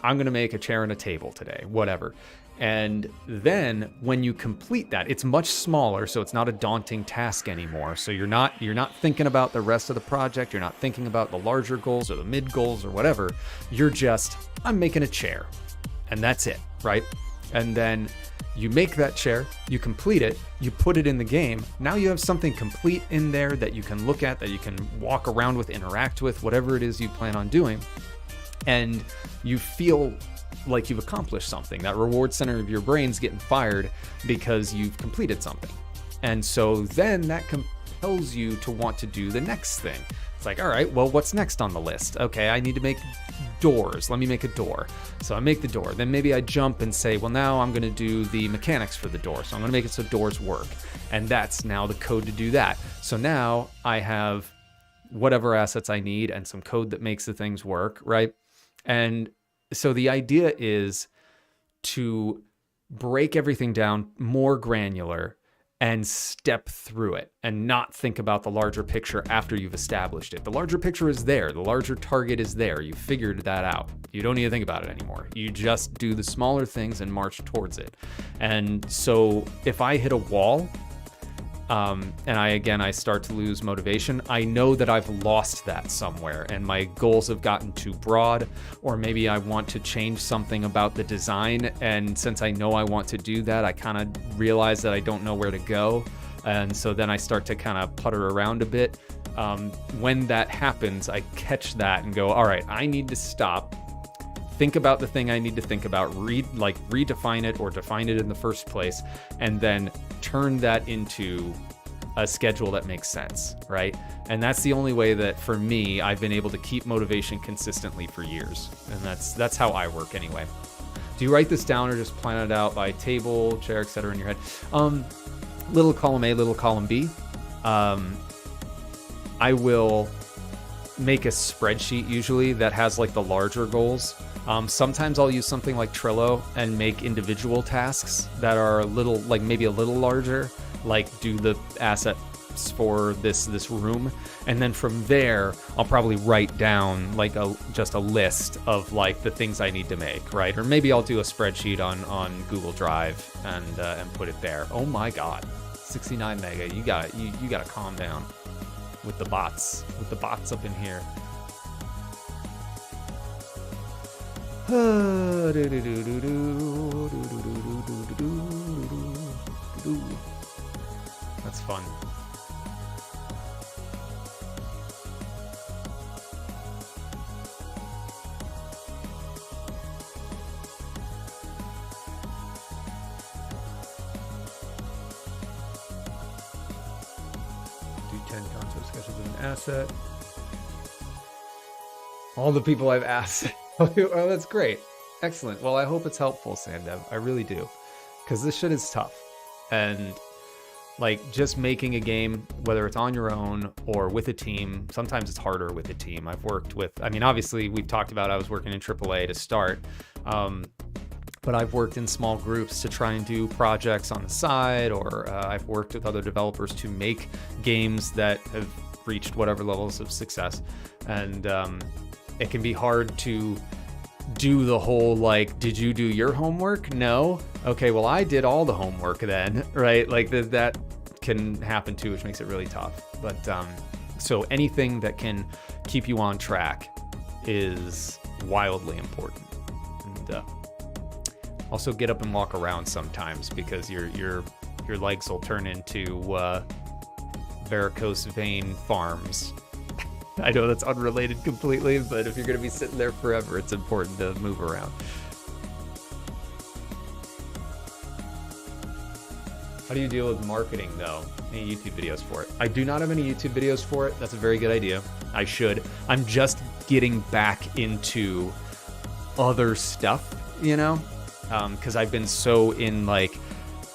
I'm gonna make a chair and a table today, whatever. And then when you complete that, it's much smaller, so it's not a daunting task anymore. So you're not thinking about the rest of the project, you're not thinking about the larger goals or the mid goals or whatever. You're just, I'm making a chair. And that's it, right? And then you make that chair, you complete it, you put it in the game. Now you have something complete in there that you can look at, that you can walk around with, interact with, whatever it is you plan on doing. And you feel like you've accomplished something. That reward center of your brain's getting fired because you've completed something. And so then that compels you to want to do the next thing. It's like, all right, well, what's next on the list? Okay, I need to make doors. Let me make a door. So I make the door. Then maybe I jump and say, well, now I'm going to do the mechanics for the door. So I'm going to make it so doors work. And that's now the code to do that. So now I have whatever assets I need and some code that makes the things work, right? And so the idea is to break everything down more granular and step through it and not think about the larger picture after you've established it. The larger picture is there. The larger target is there. You figured that out. You don't need to think about it anymore. You just do the smaller things and march towards it. And so if I hit a wall, and I start to lose motivation, I know that I've lost that somewhere and my goals have gotten too broad, or maybe I want to change something about the design. And since I know I want to do that, I kind of realize that I don't know where to go. And so then I start to kind of putter around a bit. When that happens, I catch that and go, all right, I need to stop, think about the thing I need to think about, redefine it or define it in the first place, and then turn that into a schedule that makes sense, right? And that's the only way that, for me, I've been able to keep motivation consistently for years. And that's how I work anyway. Do you write this down or just plan it out by table, chair, etc. in your head? Little column A, little column B. I will make a spreadsheet usually that has like the larger goals. Sometimes I'll use something like Trello and make individual tasks that are a little, like maybe a little larger, like do the assets for this room. And then from there, I'll probably write down like just a list of like the things I need to make, right? Or maybe I'll do a spreadsheet on Google Drive and put it there. Oh my God, 69 mega. You gotta calm down with the bots up in here. That's fun. Do 10 concept sketches of an asset. All the people I've asked. Oh, that's great. Excellent. Well, I hope it's helpful, Sandev. I really do. Because this shit is tough. And like just making a game, whether it's on your own or with a team, sometimes it's harder with a team. I've worked with, I mean, obviously we've talked about I was working in AAA to start. But I've worked in small groups to try and do projects on the side, or I've worked with other developers to make games that have reached whatever levels of success. And it can be hard to do the whole like, did you do your homework? No. Okay, well, I did all the homework then, right? Like that can happen too, which makes it really tough. But so anything that can keep you on track is wildly important. And also get up and walk around sometimes, because your legs will turn into varicose vein farms. I know that's unrelated completely, but if you're going to be sitting there forever, it's important to move around. How do you deal with marketing, though? Any YouTube videos for it? I do not have any YouTube videos for it. That's a very good idea. I should. I'm just getting back into other stuff, you know? Because I've been so in, like,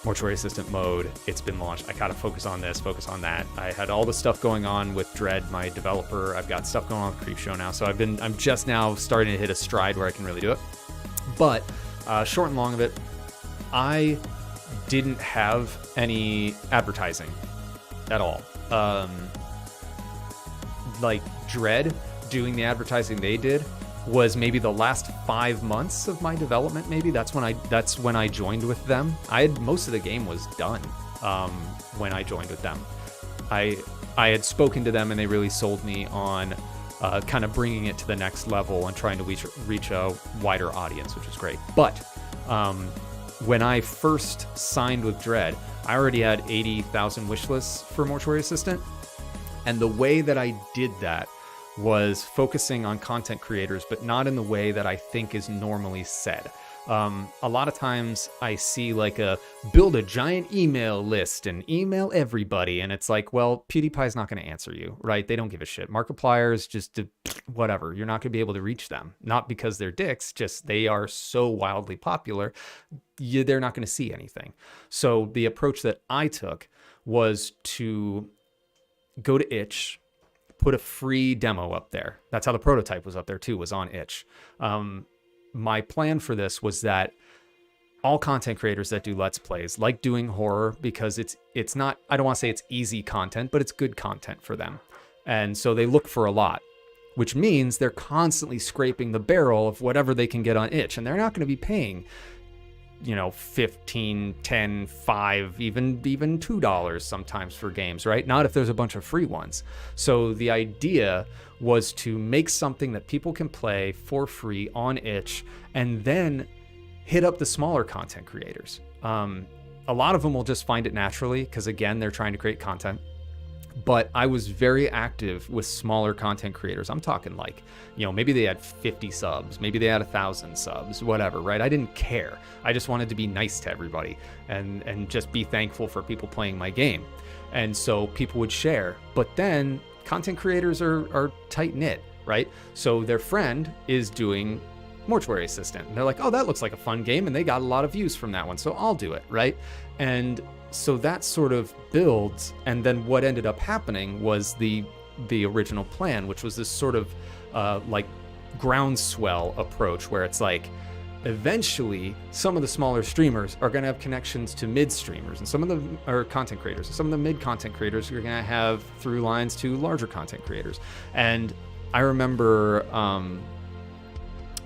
Mortuary Assistant mode, it's been launched. I gotta focus on this, focus on that. I had all the stuff going on with Dread, my developer. I've got stuff going on with Creepshow now. So I'm just now starting to hit a stride where I can really do it. But short and long of it, I didn't have any advertising at all. Like Dread doing the advertising they did was maybe the last 5 months of my development. Maybe that's when I joined with them. Most of the game was done when I joined with them. I had spoken to them and they really sold me on kind of bringing it to the next level and trying to reach a wider audience, which is great. But when I first signed with Dread, I already had 80,000 wish lists for Mortuary Assistant. And the way that I did that was focusing on content creators, but not in the way that I think is normally said. A lot of times I see like build a giant email list and email everybody. And it's like, well, PewDiePie's not going to answer you, right? They don't give a shit. Markiplier's just whatever. You're not going to be able to reach them. Not because they're dicks, just they are so wildly popular. They're not going to see anything. So the approach that I took was to go to Itch, put a free demo up there. That's how the prototype was up there too, was on Itch. My plan for this was that all content creators that do Let's Plays like doing horror because it's not, I don't want to say it's easy content, but it's good content for them. And so they look for a lot, which means they're constantly scraping the barrel of whatever they can get on Itch. And they're not going to be paying, 15, 10, 5, even $2 sometimes for games, right? Not if there's a bunch of free ones. So the idea was to make something that people can play for free on Itch and then hit up the smaller content creators. A lot of them will just find it naturally because, again, they're trying to create content. But I was very active with smaller content creators. I'm talking like, maybe they had 50 subs, maybe they had 1,000 subs, whatever, right? I didn't care. I just wanted to be nice to everybody and just be thankful for people playing my game. And so people would share. But then content creators are tight-knit, right? So their friend is doing Mortuary Assistant. And they're like, oh, that looks like a fun game. And they got a lot of views from that one. So I'll do it, right? And so that sort of builds, and then what ended up happening was the original plan, which was this sort of like groundswell approach where it's like eventually some of the smaller streamers are going to have connections to mid streamers, and some of them are content creators, and some of the mid content creators are going to have through lines to larger content creators. And I remember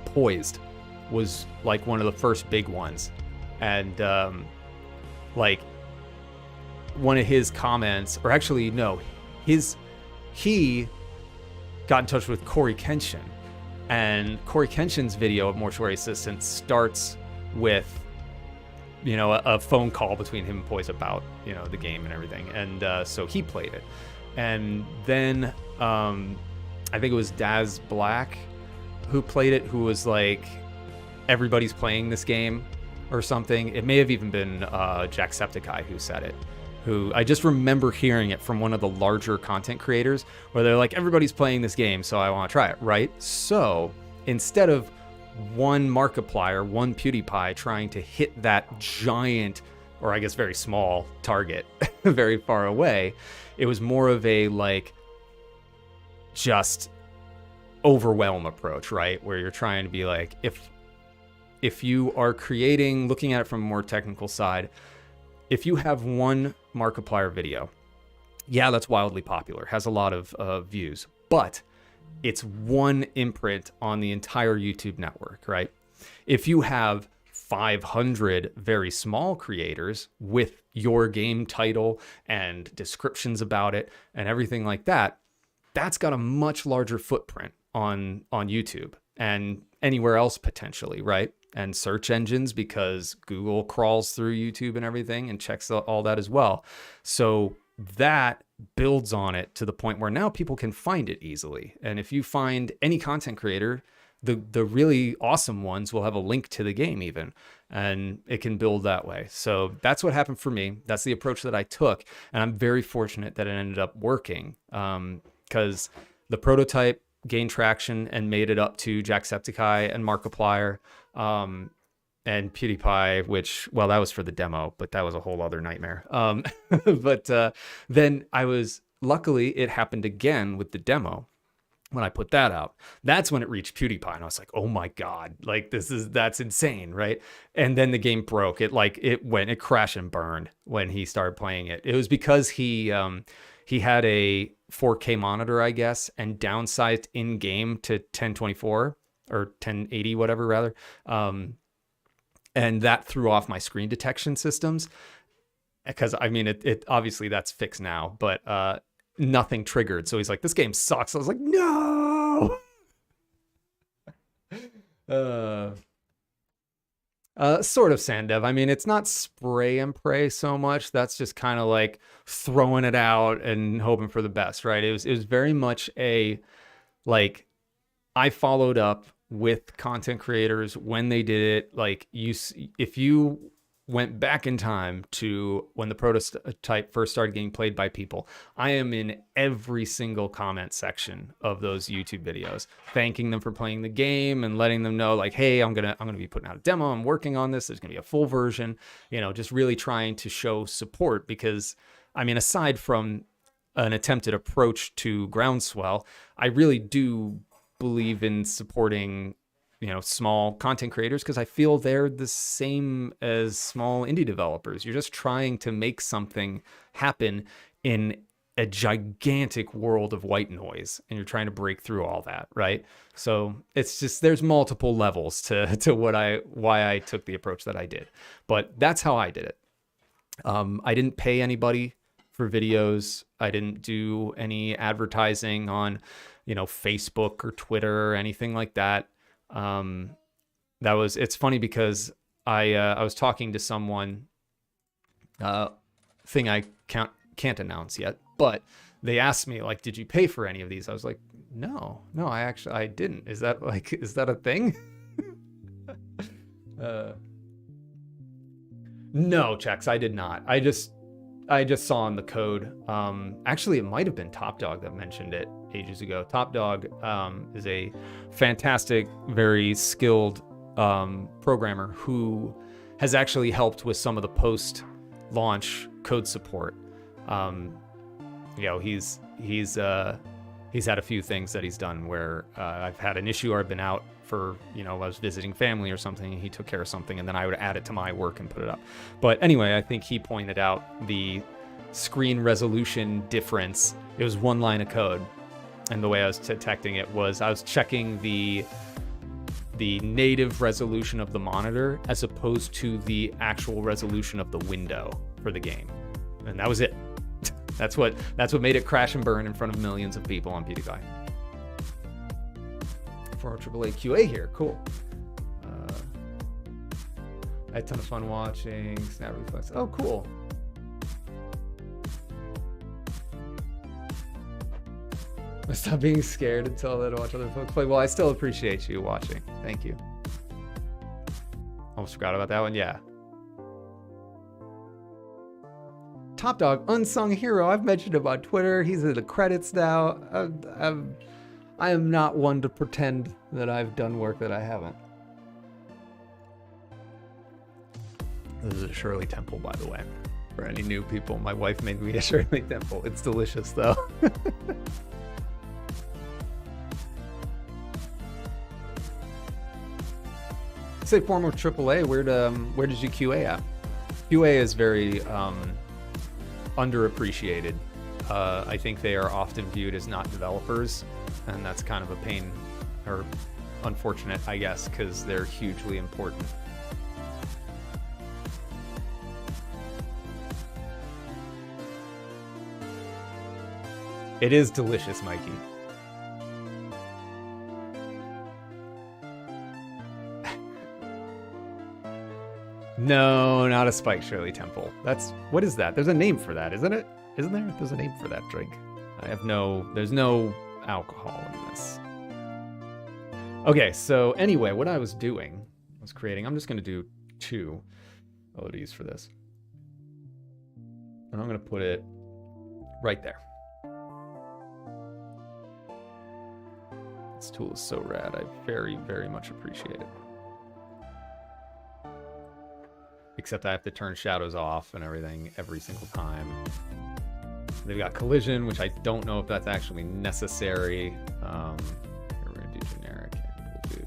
Poised was like one of the first big ones, and like one of his comments, or actually no, he got in touch with Corey Kenshin, and Corey Kenshin's video of Mortuary Assistant starts with a phone call between him and Poise about the game and everything, and so he played it. And then I think it was Daz Black who played it, who was like, everybody's playing this game or something. It may have even been Jacksepticeye who said it, who I just remember hearing it from one of the larger content creators where they're like, everybody's playing this game, so I want to try it, right? So instead of one Markiplier, one PewDiePie trying to hit that giant, or I guess very small target very far away, it was more of a like just overwhelm approach, right? Where you're trying to be like, if you are creating, looking at it from a more technical side, if you have one Markiplier video, yeah, that's wildly popular, has a lot of views, but it's one imprint on the entire YouTube network, right? If you have 500 very small creators with your game title and descriptions about it and everything like that, that's got a much larger footprint on YouTube and anywhere else potentially, right? And search engines, because Google crawls through YouTube and everything and checks all that as well. So that builds on it to the point where now people can find it easily. And if you find any content creator, the really awesome ones will have a link to the game even, and it can build that way. So that's what happened for me. That's the approach that I took. And I'm very fortunate that it ended up working, because the prototype gained traction and made it up to Jacksepticeye and Markiplier. And and PewDiePie, which, well, that was for the demo, but that was a whole other nightmare. But then luckily it happened again with the demo. When I put that out, that's when it reached PewDiePie, and I was like, "Oh my god, like that's insane, right?" And then the game broke. It crashed and burned when he started playing it. It was because he had a 4K monitor, I guess, and downsized in game to 1024 or 1080, whatever, rather, and that threw off my screen detection systems. Because I mean, it obviously that's fixed now, but nothing triggered. So he's like, "This game sucks." I was like, "No." Sort of sand dev. I mean, it's not spray and pray so much. That's just kind of like throwing it out and hoping for the best, right? It was very much like, I followed up with content creators when they did it. Like, if you went back in time to when the prototype first started getting played by people, I am in every single comment section of those YouTube videos, thanking them for playing the game and letting them know, like, hey, I'm gonna be putting out a demo. I'm working on this. There's gonna be a full version. Just really trying to show support, because I mean, aside from an attempted approach to Groundswell, I really do believe in supporting small content creators, because I feel they're the same as small indie developers. You're just trying to make something happen in a gigantic world of white noise, and you're trying to break through all that, right? So it's just, there's multiple levels to why I took the approach that I did, but that's how I did it. I didn't pay anybody for videos. I didn't do any advertising on Facebook or Twitter or anything like that. It's funny because I was talking to someone, thing I can't announce yet, but they asked me, like, did you pay for any of these? I was like, no, I didn't. Is that a thing? No, Chex, I did not. I just saw in the code. Actually, it might have been Top Dog that mentioned it ages ago. Top Dog is a fantastic, very skilled programmer who has actually helped with some of the post-launch code support. He's had a few things that he's done where I've had an issue or I've been out for, I was visiting family or something, and he took care of something, and then I would add it to my work and put it up. But anyway, I think he pointed out the screen resolution difference. It was one line of code, and the way I was detecting it was I was checking the native resolution of the monitor as opposed to the actual resolution of the window for the game, and that was it. That's what made it crash and burn in front of millions of people on PewDiePie. For AAA QA here, cool. I had a ton of fun watching Snap Reflex. Oh, cool. I stopped being scared until I watch other folks play. Well, I still appreciate you watching. Thank you. Almost forgot about that one. Yeah. Top Dog, unsung hero. I've mentioned him on Twitter. He's in the credits now. I am not one to pretend that I've done work that I haven't. This is a Shirley Temple, by the way. For any new people, my wife made me a Shirley Temple. It's delicious, though. Say former AAA. Where did you QA at? QA is very underappreciated. I think they are often viewed as not developers, and that's kind of a pain, or unfortunate, I guess, because they're hugely important. It is delicious, Mikey. No, not a spiked Shirley Temple. What is that? There's a name for that, isn't it? Isn't there? There's a name for that drink. There's no alcohol in this. Okay, so anyway, what I was doing was creating, I'm just going to do 2 LODs for this. And I'm going to put it right there. This tool is so rad. I very, very much appreciate it. except I have to turn shadows off and everything every single time. They've got collision, which I don't know if that's actually necessary. We're gonna do generic and we'll do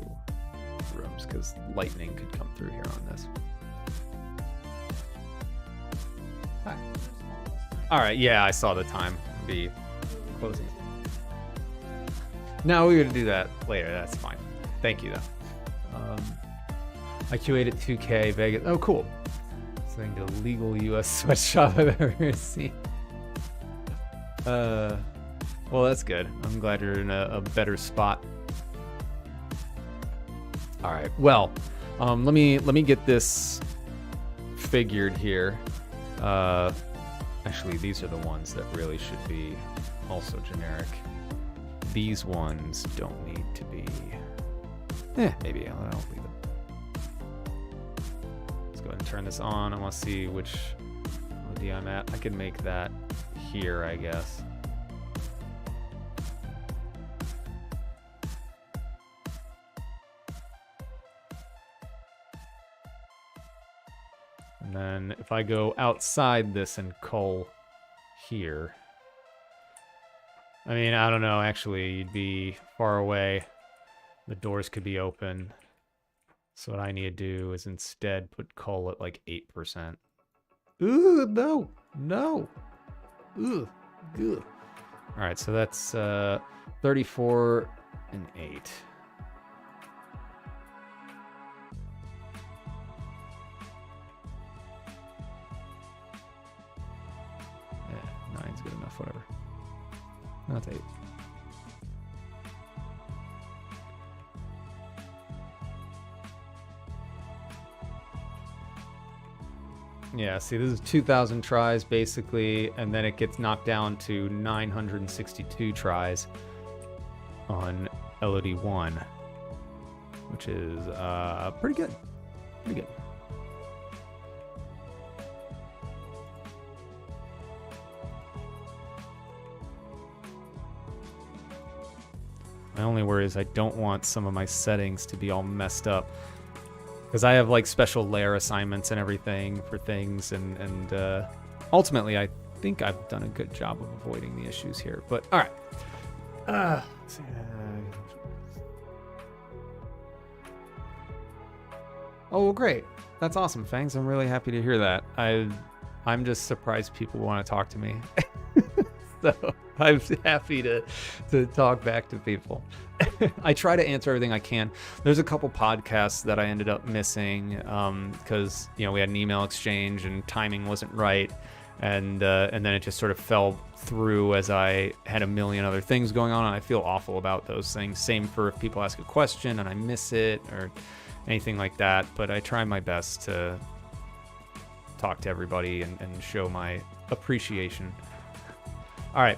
rooms because lightning could come through here on this. Hi. All right, yeah, I saw the time be closing. No, we're gonna do that later. That's fine. Thank you though. I QA'd at 2K Vegas. Oh, cool. It's like the legal U.S. sweatshop I've ever seen. Well, that's good. I'm glad you're in a better spot. All right. Well, let me get this figured here. Actually, these are the ones that really should be also generic. These ones don't need to be. Maybe I'll leave it. Let's go ahead and turn this on. I want to see which OD I'm at. I can make that here, I guess. And then if I go outside this and cull here, I mean, I don't know, actually, you'd be far away. The doors could be open. So what I need to do is instead put cull at like 8%. Ooh, no, no. Ooh, good. All right, so that's 34 and 8. Yeah, 9's good enough, whatever. That's 8. Yeah, see, this is 2,000 tries, basically, and then it gets knocked down to 962 tries on LOD 1, which is pretty good. Pretty good. My only worry is I don't want some of my settings to be all messed up. Because I have like special layer assignments and everything for things, and ultimately I think I've done a good job of avoiding the issues here. But all right, oh great, that's awesome, Fangs. I'm really happy to hear that. I'm just surprised people want to talk to me. So I'm happy to talk back to people. I try to answer everything I can. There's a couple podcasts that I ended up missing because we had an email exchange and timing wasn't right, and then it just sort of fell through as I had a million other things going on, and I feel awful about those things. Same for if people ask a question and I miss it or anything like that. But I try my best to talk to everybody and show my appreciation. All right,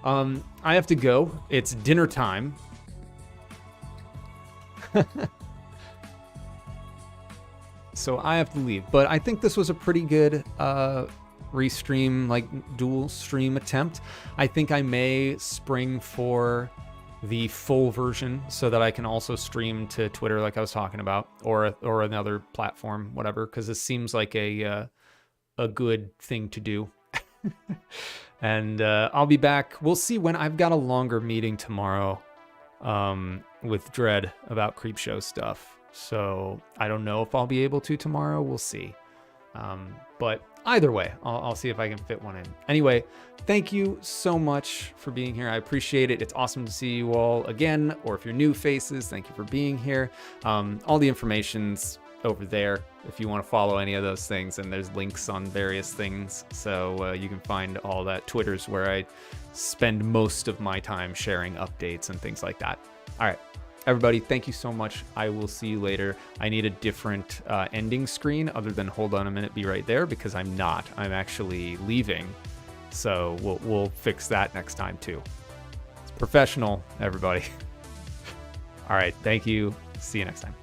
I have to go. It's dinner time. So I have to leave, but I think this was a pretty good restream, like dual stream attempt. I think I may spring for the full version so that I can also stream to Twitter like I was talking about, or another platform, whatever, because this seems like a good thing to do. And I'll be back. We'll see when. I've got a longer meeting tomorrow with Dread about Creepshow stuff. So I don't know if I'll be able to tomorrow. We'll see. But either way, I'll see if I can fit one in. Anyway, thank you so much for being here. I appreciate it. It's awesome to see you all again. Or if you're new faces, thank you for being here. All the information's over there if you want to follow any of those things, and there's links on various things, so you can find all that. Twitter's where I spend most of my time sharing updates and things like that. All right, everybody, thank you so much. I will see you later. I need a different ending screen other than hold on a minute, be right there, because I'm actually leaving, so we'll fix that next time too. It's professional, everybody. All right, thank you. See you next time.